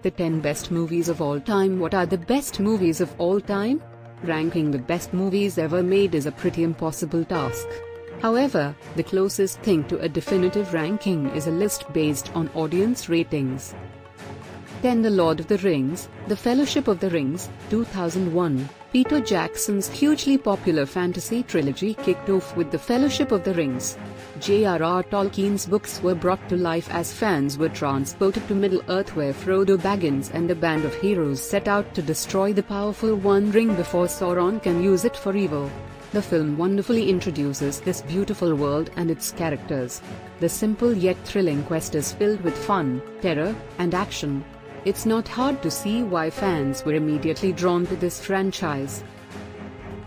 The 10 best movies of all time. What are the best movies of all time? Ranking the best movies ever made is a pretty impossible task. However, the closest thing to a definitive ranking is a list based on audience ratings. 10. The Lord of the Rings, The Fellowship of the Rings, 2001. Peter Jackson's hugely popular fantasy trilogy kicked off with The Fellowship of the Rings. J.R.R. Tolkien's books were brought to life as fans were transported to Middle-earth, where Frodo Baggins and a band of heroes set out to destroy the powerful One Ring before Sauron can use it for evil. The film wonderfully introduces this beautiful world and its characters. The simple yet thrilling quest is filled with fun, terror, and action. It's not hard to see why fans were immediately drawn to this franchise.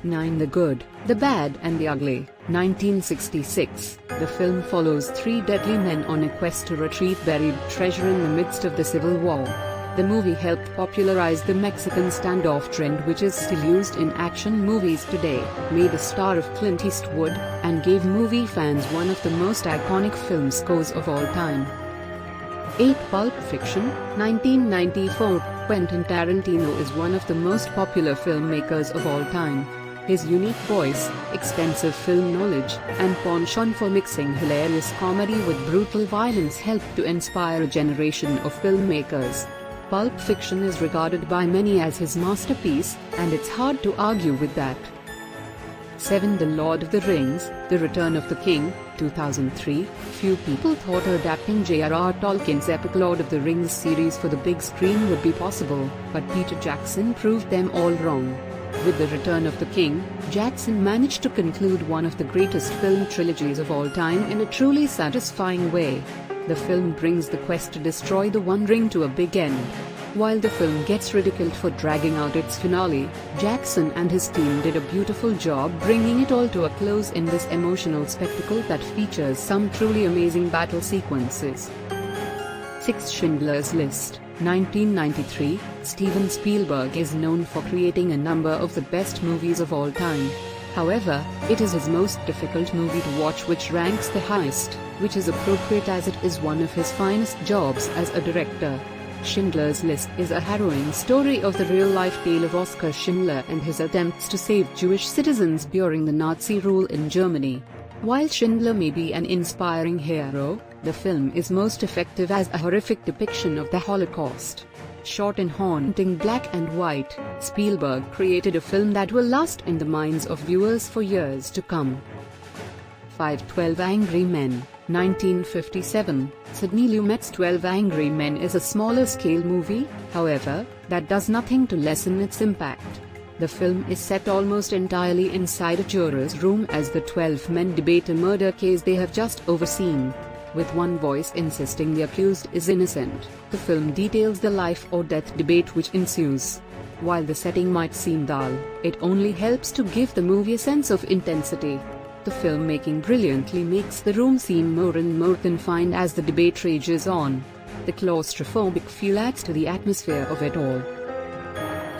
9. The Good, the Bad and the Ugly, 1966. The film follows three deadly men on a quest to retrieve buried treasure in the midst of the Civil War. The movie helped popularize the Mexican standoff trend, which is still used in action movies today, made a star of Clint Eastwood, and gave movie fans one of the most iconic film scores of all time. 8. Pulp Fiction, 1994. Quentin Tarantino is one of the most popular filmmakers of all time. His unique voice, extensive film knowledge, and penchant for mixing hilarious comedy with brutal violence helped to inspire a generation of filmmakers. Pulp Fiction is regarded by many as his masterpiece, and it's hard to argue with that. 7. The Lord of the Rings, The Return of the King, 2003. Few people thought adapting J.R.R. Tolkien's epic Lord of the Rings series for the big screen would be possible, but Peter Jackson proved them all wrong. With The Return of the King, Jackson managed to conclude one of the greatest film trilogies of all time in a truly satisfying way. The film brings the quest to destroy the One Ring to a big end. While the film gets ridiculed for dragging out its finale, Jackson and his team did a beautiful job bringing it all to a close in this emotional spectacle that features some truly amazing battle sequences. 6. Schindler's List, 1993. Steven Spielberg is known for creating a number of the best movies of all time. However, it is his most difficult movie to watch which ranks the highest, which is appropriate as it is one of his finest jobs as a director. Schindler's List is a harrowing story of the real-life tale of Oskar Schindler and his attempts to save Jewish citizens during the Nazi rule in Germany. While Schindler may be an inspiring hero, the film is most effective as a horrific depiction of the Holocaust. Shot in haunting black and white, Spielberg created a film that will last in the minds of viewers for years to come. 5. 12 Angry Men, 1957. Sidney Lumet's 12 Angry Men is a smaller-scale movie, however, that does nothing to lessen its impact. The film is set almost entirely inside a juror's room as the 12 men debate a murder case they have just overseen. With one voice insisting the accused is innocent, the film details the life or death debate which ensues. While the setting might seem dull, it only helps to give the movie a sense of intensity. The filmmaking brilliantly makes the room seem more and more confined as the debate rages on. The claustrophobic feel adds to the atmosphere of it all.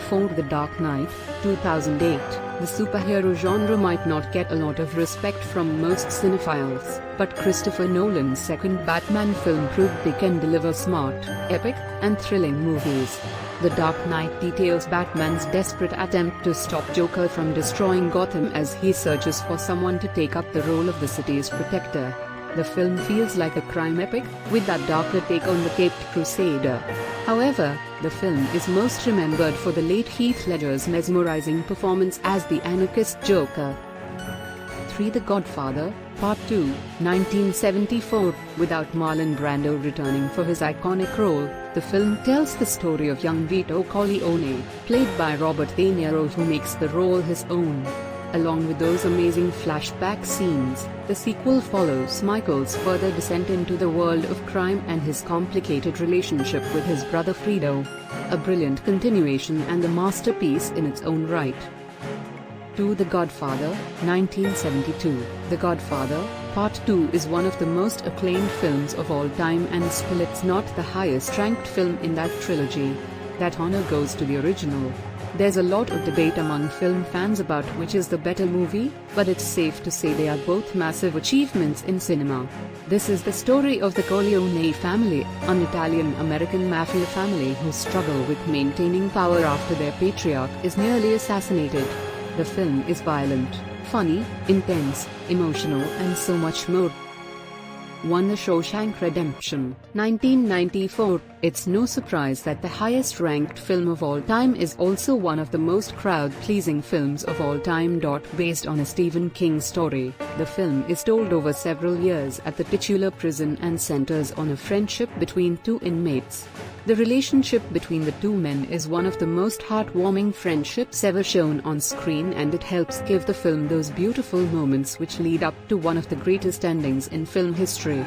4. The Dark Knight, 2008. The superhero genre might not get a lot of respect from most cinephiles, but Christopher Nolan's second Batman film proved they can deliver smart, epic, and thrilling movies. The Dark Knight details Batman's desperate attempt to stop Joker from destroying Gotham as he searches for someone to take up the role of the city's protector. The film feels like a crime epic, with that darker take on the Caped Crusader. However, the film is most remembered for the late Heath Ledger's mesmerizing performance as the anarchist Joker. 3. The Godfather, Part 2, 1974. Without Marlon Brando returning for his iconic role, the film tells the story of young Vito Corleone, played by Robert De Niro, who makes the role his own. Along with those amazing flashback scenes, the sequel follows Michael's further descent into the world of crime and his complicated relationship with his brother Fredo. A brilliant continuation and a masterpiece in its own right. 2. The Godfather, 1972. The Godfather, Part 2 is one of the most acclaimed films of all time, and still it's not the highest ranked film in that trilogy. That honor goes to the original. There's a lot of debate among film fans about which is the better movie, but it's safe to say they are both massive achievements in cinema. This is the story of the Corleone family, an Italian-American mafia family who struggle with maintaining power after their patriarch is nearly assassinated. The film is violent, funny, intense, emotional, and so much more. 1. The Shawshank Redemption, 1994. It's no surprise that the highest-ranked film of all time is also one of the most crowd-pleasing films of all time. Based on a Stephen King story, the film is told over several years at the titular prison and centers on a friendship between two inmates. The relationship between the two men is one of the most heartwarming friendships ever shown on screen, and it helps give the film those beautiful moments which lead up to one of the greatest endings in film history.